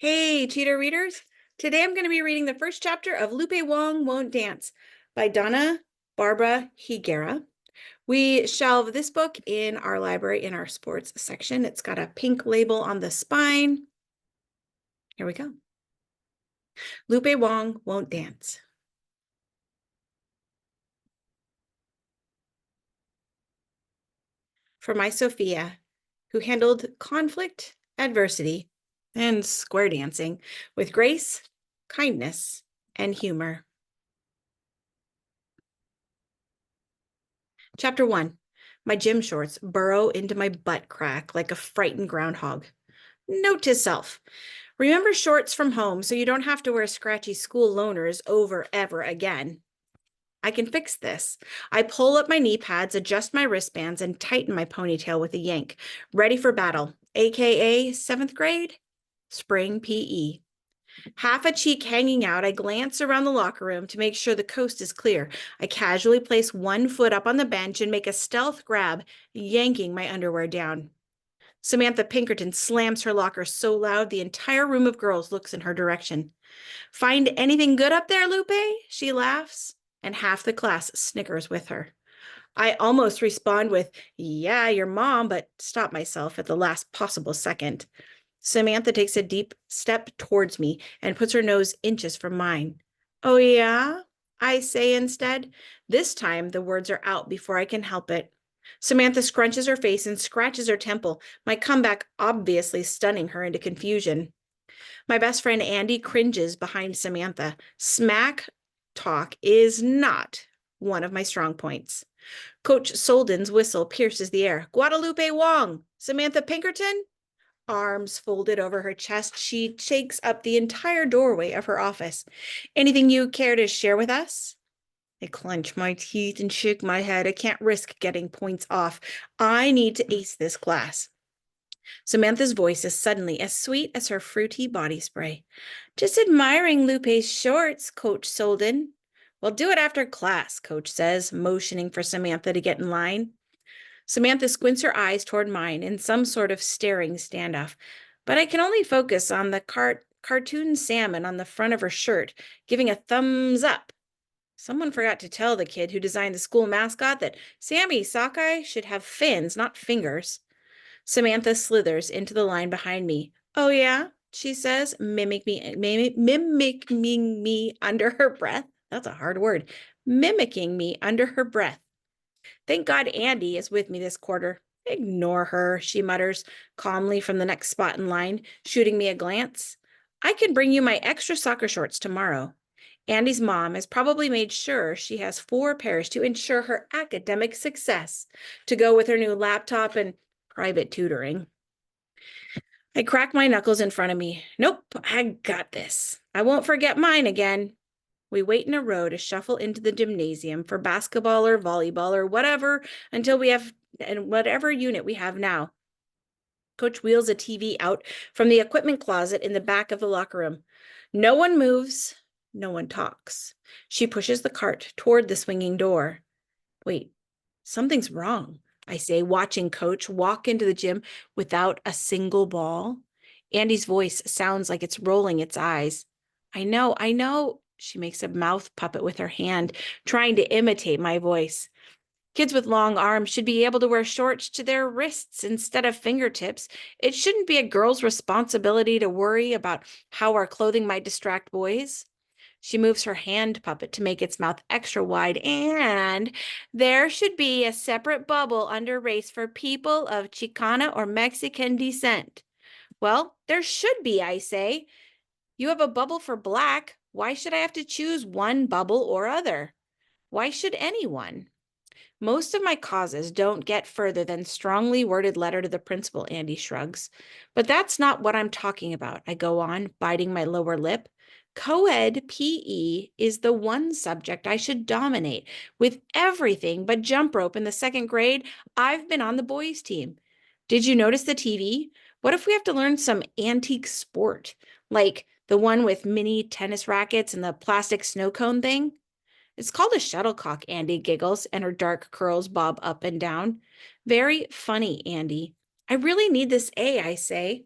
Hey, cheater readers. Today I'm going to be reading the first chapter of Lupe Wong Won't Dance by Donna, Barba, Higuera. We shelve this book in our library in our sports section. It's got a pink label on the spine. Here we go. Lupe Wong Won't Dance. For my Sophia, who handled conflict, adversity, and square dancing with grace, kindness, and humor. Chapter 1. My gym shorts burrow into my butt crack like a frightened groundhog. Note to self. Remember shorts from home so you don't have to wear scratchy school loners over ever again. I can fix this. I pull up my knee pads, adjust my wristbands, and tighten my ponytail with a yank. Ready for battle, aka 7th grade, spring PE. Half a cheek hanging out, I glance around the locker room to make sure the coast is clear. I casually place one foot up on the bench and make a stealth grab, yanking my underwear down. Samantha Pinkerton slams her locker so loud the entire room of girls looks in her direction. "Find anything good up there, Lupe?" she laughs, and half the class snickers with her. I almost respond with, "Yeah, your mom," but stop myself at the last possible second. Samantha takes a deep step towards me and puts her nose inches from mine. "Oh, yeah?" I say instead. This time, the words are out before I can help it. Samantha scrunches her face and scratches her temple, my comeback obviously stunning her into confusion. My best friend Andy cringes behind Samantha. Smack talk is not one of my strong points. Coach Solden's whistle pierces the air. "Guadalupe Wong! Samantha Pinkerton?" Arms folded over her chest, she shakes up the entire doorway of her office. "Anything you care to share with us?" I clench my teeth and shake my head. I can't risk getting points off. I need to ace this class. Samantha's voice is suddenly as sweet as her fruity body spray. "Just admiring Lupe's shorts, Coach Solden." "Well, do it after class," Coach says, motioning for Samantha to get in line. Samantha squints her eyes toward mine in some sort of staring standoff, but I can only focus on the cartoon salmon on the front of her shirt, giving a thumbs up. Someone forgot to tell the kid who designed the school mascot that Sammy Sockeye should have fins, not fingers. Samantha slithers into the line behind me. "Oh, yeah?" she says, mimicking me under her breath. That's a hard word. Mimicking me under her breath. "Thank God Andy is with me this quarter." "Ignore her," she mutters calmly from the next spot in line, shooting me a glance. "I can bring you my extra soccer shorts tomorrow." Andy's mom has probably made sure she has 4 pairs to ensure her academic success, to go with her new laptop and private tutoring. I crack my knuckles in front of me. Nope, I got this. I won't forget mine again. We wait in a row to shuffle into the gymnasium for basketball or volleyball or whatever until we have, and whatever unit we have now. Coach wheels a TV out from the equipment closet in the back of the locker room. No one moves. No one talks. She pushes the cart toward the swinging door. Wait, something's wrong, I say, watching Coach walk into the gym without a single ball. Andy's voice sounds like it's rolling its eyes. I know. She makes a mouth puppet with her hand, trying to imitate my voice. Kids with long arms should be able to wear shorts to their wrists instead of fingertips. It shouldn't be a girl's responsibility to worry about how our clothing might distract boys. She moves her hand puppet to make its mouth extra wide, and there should be a separate bubble under race for people of Chicana or Mexican descent. Well, there should be, I say. You have a bubble for black. Why should I have to choose one bubble or other? Why should anyone? Most of my causes don't get further than strongly worded letter to the principal, Andy shrugs. But that's not what I'm talking about, I go on, biting my lower lip. Co-ed PE is the one subject I should dominate. With everything but jump rope in the 2nd grade, I've been on the boys' team. Did you notice the TV? What if we have to learn some antique sport, like the one with mini tennis rackets and the plastic snow cone thing? It's called a shuttlecock, Andy giggles, and her dark curls bob up and down. Very funny, Andy. I really need this A, I say.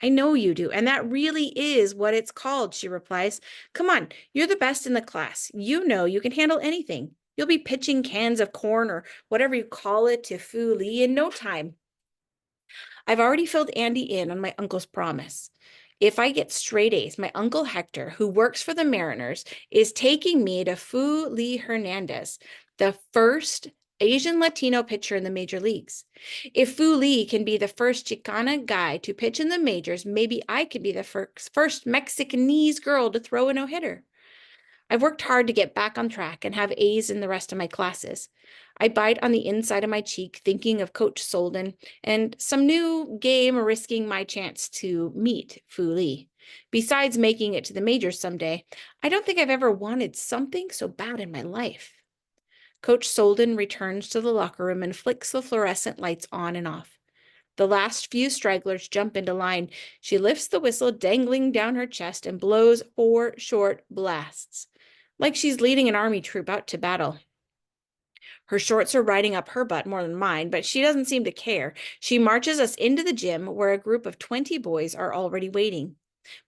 I know you do, and that really is what it's called, she replies. Come on, you're the best in the class. You know you can handle anything. You'll be pitching cans of corn or whatever you call it to Fu Li in no time. I've already filled Andy in on my uncle's promise. If I get straight A's, my uncle Hector, who works for the Mariners, is taking me to Fu Li Hernandez, the first Asian Latino pitcher in the major leagues. If Fu Li can be the first Chicana guy to pitch in the majors, maybe I could be the first Mexicanese girl to throw a no-hitter. I've worked hard to get back on track and have A's in the rest of my classes. I bite on the inside of my cheek, thinking of Coach Solden and some new game risking my chance to meet Fu Li. Besides making it to the majors someday, I don't think I've ever wanted something so bad in my life. Coach Solden returns to the locker room and flicks the fluorescent lights on and off. The last few stragglers jump into line. She lifts the whistle dangling down her chest and blows 4 short blasts, like she's leading an army troop out to battle. Her shorts are riding up her butt more than mine, but she doesn't seem to care. She marches us into the gym where a group of 20 boys are already waiting.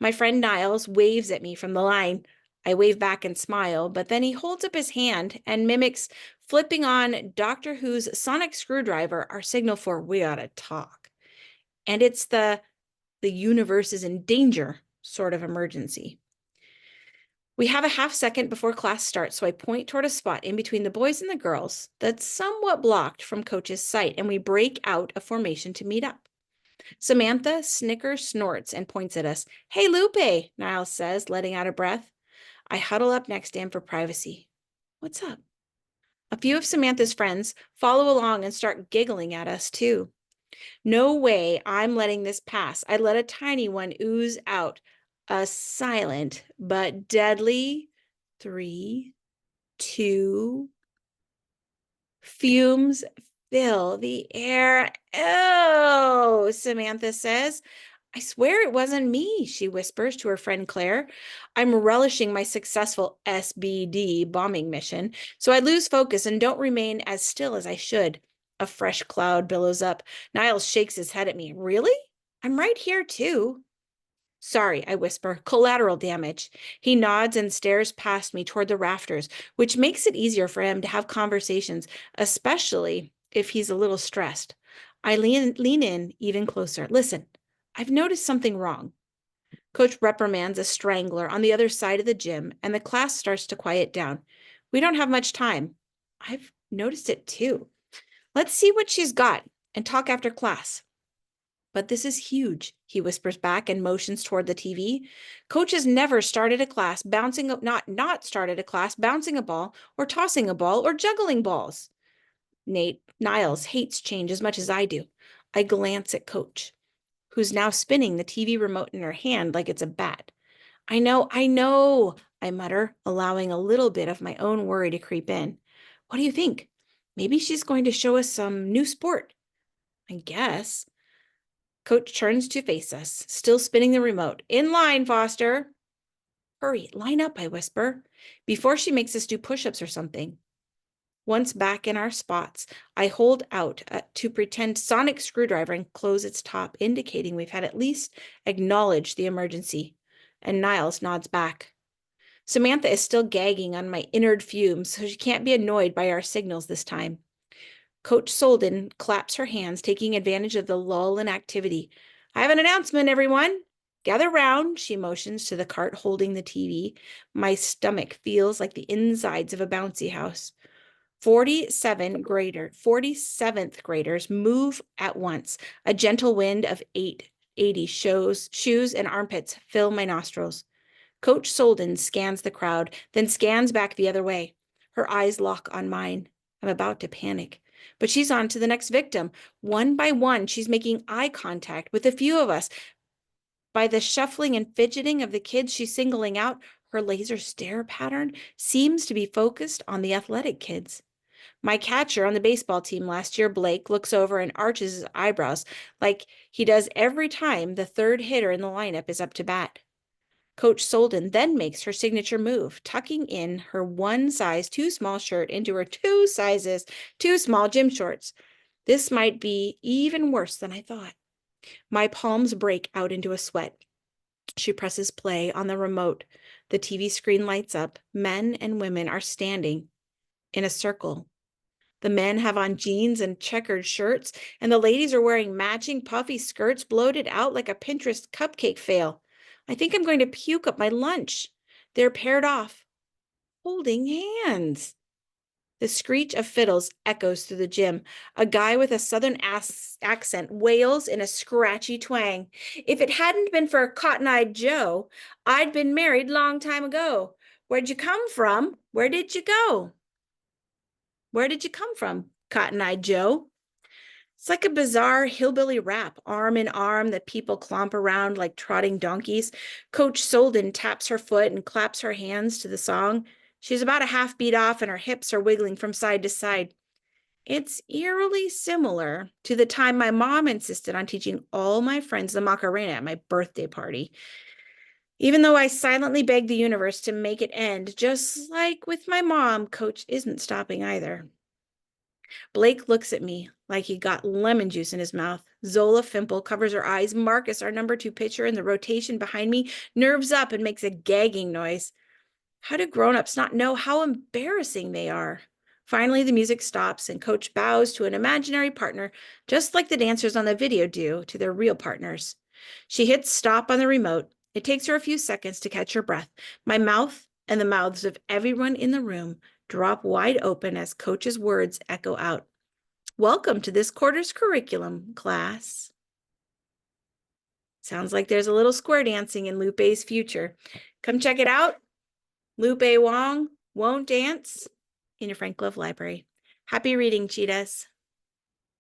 My friend Niles waves at me from the line. I wave back and smile, but then he holds up his hand and mimics flipping on Doctor Who's sonic screwdriver, our signal for we ought to talk. And it's the universe is in danger sort of emergency. We have a half second before class starts, so I point toward a spot in between the boys and the girls that's somewhat blocked from Coach's sight, and we break out a formation to meet up. Samantha snickers, snorts, and points at us. Hey, Lupe, Niles says, letting out a breath. I huddle up next to him for privacy. What's up? A few of Samantha's friends follow along and start giggling at us, too. No way I'm letting this pass. I let a tiny one ooze out. A silent but deadly 3, 2. Fumes fill the air. Oh, Samantha says. I swear it wasn't me, she whispers to her friend Claire. I'm relishing my successful SBD bombing mission, so I lose focus and don't remain as still as I should. A fresh cloud billows up. Niles shakes his head at me. Really? I'm right here, too. Sorry, I whisper. Collateral damage. He nods and stares past me toward the rafters, which makes it easier for him to have conversations, especially if he's a little stressed. I lean in even closer. Listen, I've noticed something wrong. Coach reprimands a strangler on the other side of the gym, and the class starts to quiet down. We don't have much time. I've noticed it too. Let's see what she's got and talk after class. But this is huge, he whispers back and motions toward the TV. Coach has never started a class not started a class bouncing a ball or tossing a ball or juggling balls. Niles hates change as much as I do. I glance at Coach, who's now spinning the TV remote in her hand like it's a bat. I know, I mutter, allowing a little bit of my own worry to creep in. What do you think? Maybe she's going to show us some new sport. I guess. Coach turns to face us, still spinning the remote. In line, Foster. Hurry, line up, I whisper, before she makes us do push-ups or something. Once back in our spots, I hold out to pretend sonic screwdriver and close its top, indicating we've had at least acknowledged the emergency. And Niles nods back. Samantha is still gagging on my innard fumes, so she can't be annoyed by our signals this time. Coach Solden claps her hands, taking advantage of the lull in activity. I have an announcement, everyone. Gather round, she motions to the cart holding the TV. My stomach feels like the insides of a bouncy house. 47th graders move at once. A gentle wind of 880 shoes and armpits fill my nostrils. Coach Solden scans the crowd, then scans back the other way. Her eyes lock on mine. I'm about to panic. But she's on to the next victim. One by one, she's making eye contact with a few of us. By the shuffling and fidgeting of the kids she's singling out, her laser stare pattern seems to be focused on the athletic kids. My catcher on the baseball team last year, Blake, looks over and arches his eyebrows like he does every time the third hitter in the lineup is up to bat. Coach Solden then makes her signature move, tucking in her one size too small shirt into her 2 sizes too small gym shorts. This might be even worse than I thought. My palms break out into a sweat. She presses play on the remote. The TV screen lights up. Men and women are standing in a circle. The men have on jeans and checkered shirts, and the ladies are wearing matching puffy skirts bloated out like a Pinterest cupcake fail. I think I'm going to puke up my lunch. They're paired off, holding hands. The screech of fiddles echoes through the gym. A guy with a southern accent wails in a scratchy twang. If it hadn't been for Cotton-Eyed Joe, I'd been married long time ago. Where'd you come from? Where did you go? Where did you come from, Cotton-Eyed Joe? It's like a bizarre hillbilly rap, arm in arm, that people clomp around like trotting donkeys. Coach Solden taps her foot and claps her hands to the song. She's about a half beat off and her hips are wiggling from side to side. It's eerily similar to the time my mom insisted on teaching all my friends the Macarena at my birthday party. Even though I silently begged the universe to make it end, just like with my mom, Coach isn't stopping either. Blake looks at me like he got lemon juice in his mouth. Zola Fimple covers her eyes. Marcus, our number 2 pitcher in the rotation behind me, nerves up and makes a gagging noise. How do grown-ups not know how embarrassing they are? Finally, the music stops and Coach bows to an imaginary partner, just like the dancers on the video do to their real partners. She hits stop on the remote. It takes her a few seconds to catch her breath. My mouth and the mouths of everyone in the room drop wide open as Coach's words echo out. Welcome to this quarter's curriculum, class. Sounds like there's a little square dancing in Lupe's future. Come check it out. Lupe Wong Won't Dance in your Frank Love Library. Happy reading, cheetahs.